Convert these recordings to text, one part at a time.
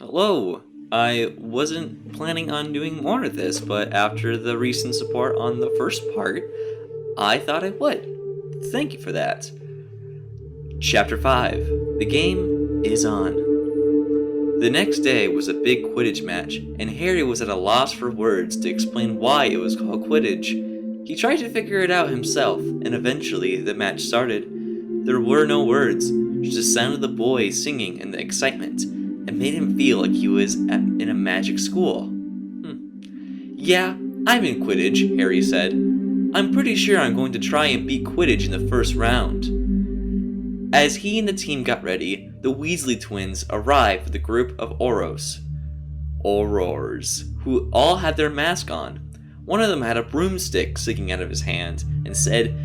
Hello! I wasn't planning on doing more of this, but after the recent support on the first part, I thought I would. Thank you for that. Chapter 5. The game is on. The next day was a big Quidditch match, and Harry was at a loss for words to explain why it was called Quidditch. He tried to figure it out himself, and eventually the match started. There were no words, just the sound of the boys singing and the excitement. It made him feel like he was in a magic school. Yeah, I'm in Quidditch, Harry said. I'm pretty sure I'm going to try and beat Quidditch in the first round. As he and the team got ready, the Weasley Twins arrived with a group of Aurors, who all had their mask on. One of them had a broomstick sticking out of his hand and said,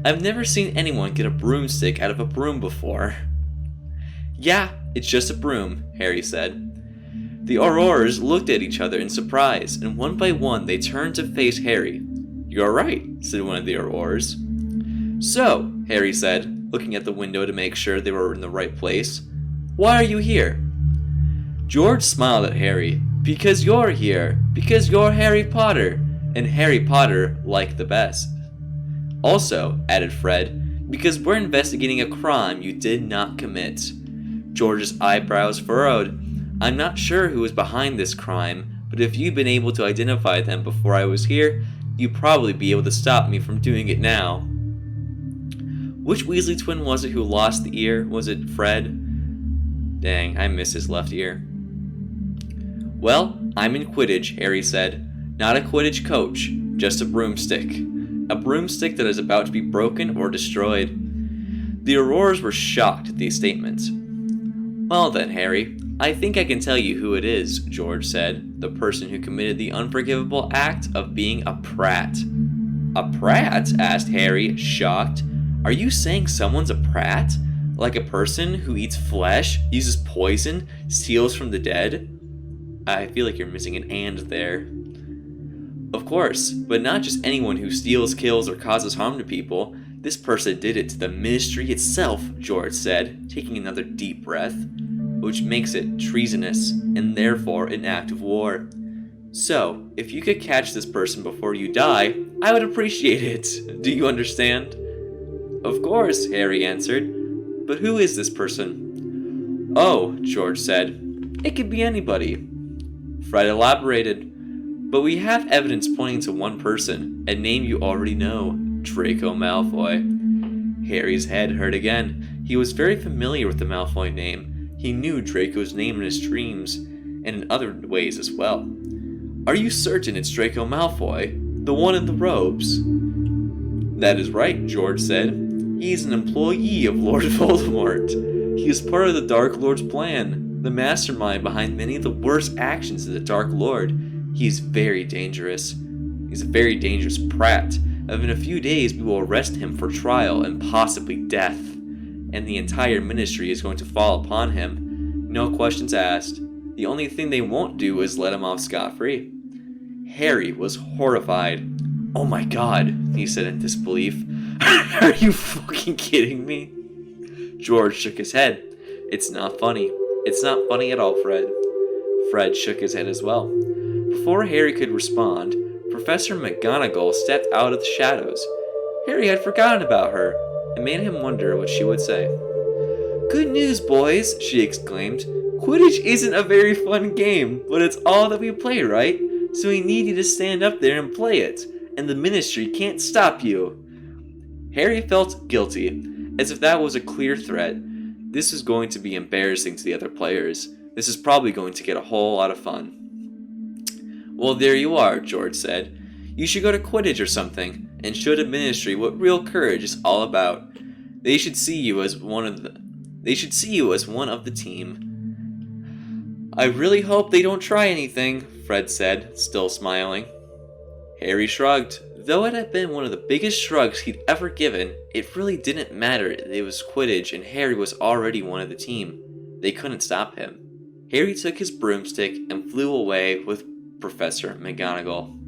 I've never seen anyone get a broomstick out of a broom before. Yeah, it's just a broom, Harry said. The Aurors looked at each other in surprise, and one by one they turned to face Harry. You're right, said one of the Aurors. So, Harry said, looking at the window to make sure they were in the right place. Why are you here? George smiled at Harry. Because you're here. Because you're Harry Potter. And Harry Potter liked the best. Also, added Fred, because we're investigating a crime you did not commit. George's eyebrows furrowed. I'm not sure who was behind this crime, but if you'd been able to identify them before I was here, you'd probably be able to stop me from doing it now. Which Weasley twin was it who lost the ear? Was it Fred? Dang, I miss his left ear. Well, I'm in Quidditch, Harry said. Not a Quidditch coach, just a broomstick. A broomstick that is about to be broken or destroyed. The Aurors were shocked at these statements. Well then, Harry, I think I can tell you who it is, George said, the person who committed the unforgivable act of being a prat. A prat? Asked Harry, shocked. Are you saying someone's a prat? Like a person who eats flesh, uses poison, steals from the dead? I feel like you're missing an and there. Of course, but not just anyone who steals, kills, or causes harm to people. This person did it to the ministry itself, George said, taking another deep breath, which makes it treasonous, and therefore an act of war. So, if you could catch this person before you die, I would appreciate it. Do you understand? Of course, Harry answered. But who is this person? Oh, George said. It could be anybody. Fred elaborated. But we have evidence pointing to one person, a name you already know, Draco Malfoy. Harry's head hurt again. He was very familiar with the Malfoy name. He knew Draco's name in his dreams, and in other ways as well. Are you certain it's Draco Malfoy? The one in the robes? That is right, George said. He is an employee of Lord Voldemort. He is part of the Dark Lord's plan, the mastermind behind many of the worst actions of the Dark Lord. He is very dangerous. He's a very dangerous prat. In a few days, we will arrest him for trial and possibly death. And the entire ministry is going to fall upon him. No questions asked. The only thing they won't do is let him off scot-free. Harry was horrified. Oh my god, he said in disbelief. Are you fucking kidding me? George shook his head. It's not funny. It's not funny at all, Fred. Fred shook his head as well. Before Harry could respond, Professor McGonagall stepped out of the shadows. Harry had forgotten about her. It made him wonder what she would say. Good news, boys, she exclaimed. Quidditch isn't a very fun game, but it's all that we play, right? So we need you to stand up there and play it, and the ministry can't stop you. Harry felt guilty, as if that was a clear threat. This is going to be embarrassing to the other players. This is probably going to get a whole lot of fun. Well, there you are, George said. You should go to Quidditch or something, and show the ministry what real courage is all about. They should see you as one of the team. I really hope they don't try anything, Fred said, still smiling. Harry shrugged. Though it had been one of the biggest shrugs he'd ever given, it really didn't matter. It was Quidditch and Harry was already one of the team. They couldn't stop him. Harry took his broomstick and flew away with Professor McGonagall.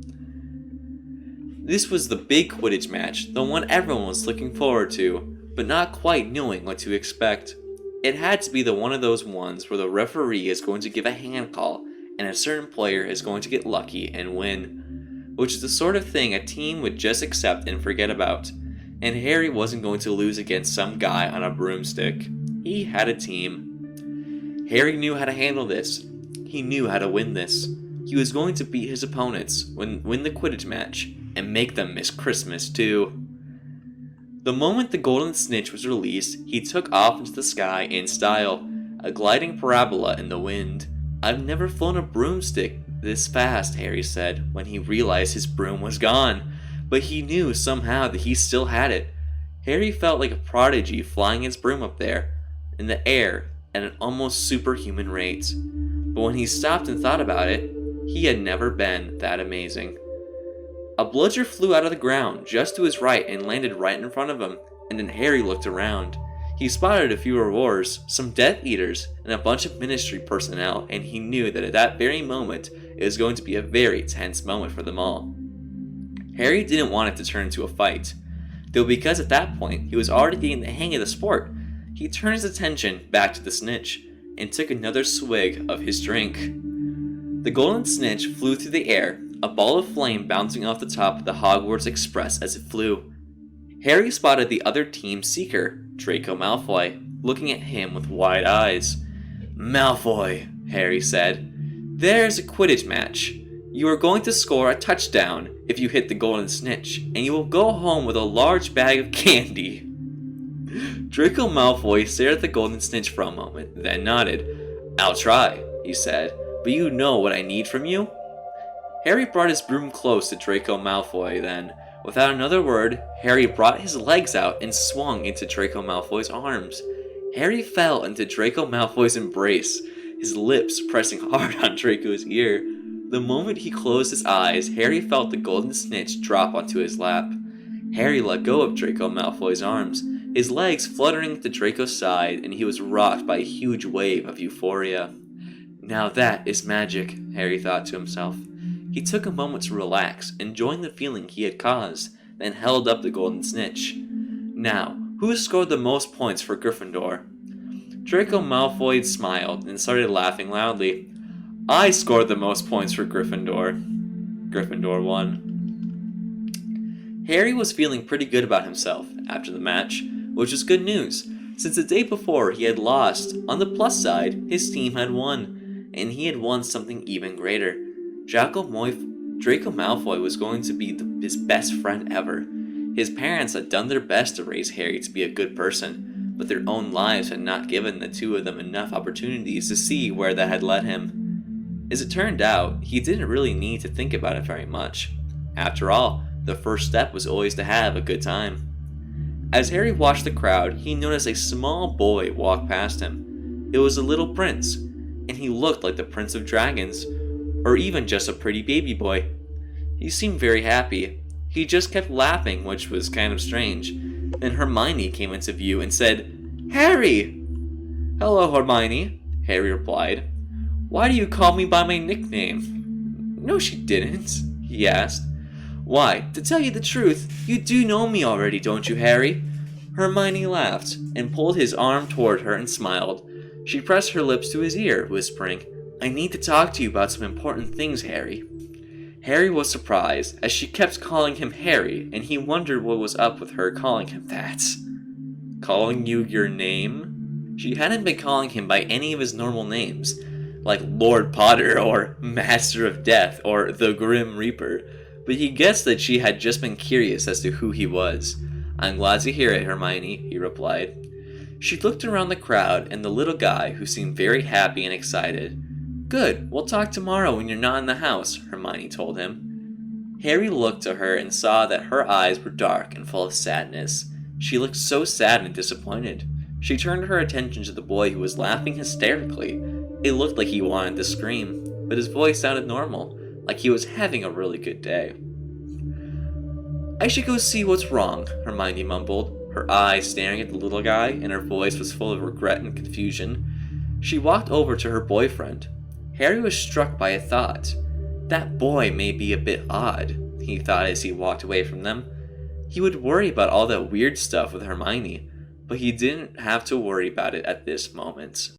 This was the big Quidditch match, the one everyone was looking forward to, but not quite knowing what to expect. It had to be one of those ones where the referee is going to give a hand call and a certain player is going to get lucky and win, which is the sort of thing a team would just accept and forget about. And Harry wasn't going to lose against some guy on a broomstick. He had a team. Harry knew how to handle this. He knew how to win this. He was going to beat his opponents, win the Quidditch match, and make them miss Christmas too. The moment the golden snitch was released, he took off into the sky in style, a gliding parabola in the wind. "I've never flown a broomstick this fast," Harry said, when he realized his broom was gone. But he knew somehow that he still had it. Harry felt like a prodigy flying his broom up there, in the air, at an almost superhuman rate. But when he stopped and thought about it, he had never been that amazing. A bludger flew out of the ground just to his right and landed right in front of him, and then Harry looked around. He spotted a few rewards, some Death Eaters, and a bunch of Ministry personnel, and he knew that at that very moment, it was going to be a very tense moment for them all. Harry didn't want it to turn into a fight, though because at that point, he was already getting the hang of the sport. He turned his attention back to the snitch, and took another swig of his drink. The golden snitch flew through the air, a ball of flame bouncing off the top of the Hogwarts Express as it flew. Harry spotted the other team's seeker, Draco Malfoy, looking at him with wide eyes. "Malfoy," Harry said, "there's a Quidditch match. You are going to score a touchdown if you hit the golden snitch, and you will go home with a large bag of candy." Draco Malfoy stared at the golden snitch for a moment, then nodded. "I'll try," he said, "but you know what I need from you?" Harry brought his broom close to Draco Malfoy then. Without another word, Harry brought his legs out and swung into Draco Malfoy's arms. Harry fell into Draco Malfoy's embrace, his lips pressing hard on Draco's ear. The moment he closed his eyes, Harry felt the golden snitch drop onto his lap. Harry let go of Draco Malfoy's arms, his legs fluttering to Draco's side, and he was rocked by a huge wave of euphoria. "Now that is magic," Harry thought to himself. He took a moment to relax, enjoying the feeling he had caused, then held up the golden snitch. "Now, who scored the most points for Gryffindor?" Draco Malfoy smiled and started laughing loudly. "I scored the most points for Gryffindor." Gryffindor won. Harry was feeling pretty good about himself after the match, which was good news. Since the day before he had lost, on the plus side, his team had won, and he had won something even greater. Draco Malfoy was going to be his best friend ever. His parents had done their best to raise Harry to be a good person, but their own lives had not given the two of them enough opportunities to see where that had led him. As it turned out, he didn't really need to think about it very much. After all, the first step was always to have a good time. As Harry watched the crowd, he noticed a small boy walk past him. It was a little prince, and he looked like the Prince of Dragons, or even just a pretty baby boy. He seemed very happy. He just kept laughing, which was kind of strange. Then Hermione came into view and said, "Harry!" "Hello, Hermione," Harry replied. "Why do you call me by my nickname?" "No, she didn't," he asked. "Why, to tell you the truth, you do know me already, don't you, Harry?" Hermione laughed, and pulled his arm toward her and smiled. She pressed her lips to his ear, whispering, "I need to talk to you about some important things, Harry." Harry was surprised, as she kept calling him Harry, and he wondered what was up with her calling him that. Calling you your name? She hadn't been calling him by any of his normal names, like Lord Potter, or Master of Death, or the Grim Reaper, but he guessed that she had just been curious as to who he was. "I'm glad to hear it, Hermione," he replied. She looked around the crowd and the little guy, who seemed very happy and excited. "Good, we'll talk tomorrow when you're not in the house," Hermione told him. Harry looked to her and saw that her eyes were dark and full of sadness. She looked so sad and disappointed. She turned her attention to the boy who was laughing hysterically. It looked like he wanted to scream, but his voice sounded normal, like he was having a really good day. "I should go see what's wrong," Hermione mumbled, her eyes staring at the little guy, and her voice was full of regret and confusion. She walked over to her boyfriend. Harry was struck by a thought. That boy may be a bit odd, he thought as he walked away from them. He would worry about all that weird stuff with Hermione, but he didn't have to worry about it at this moment.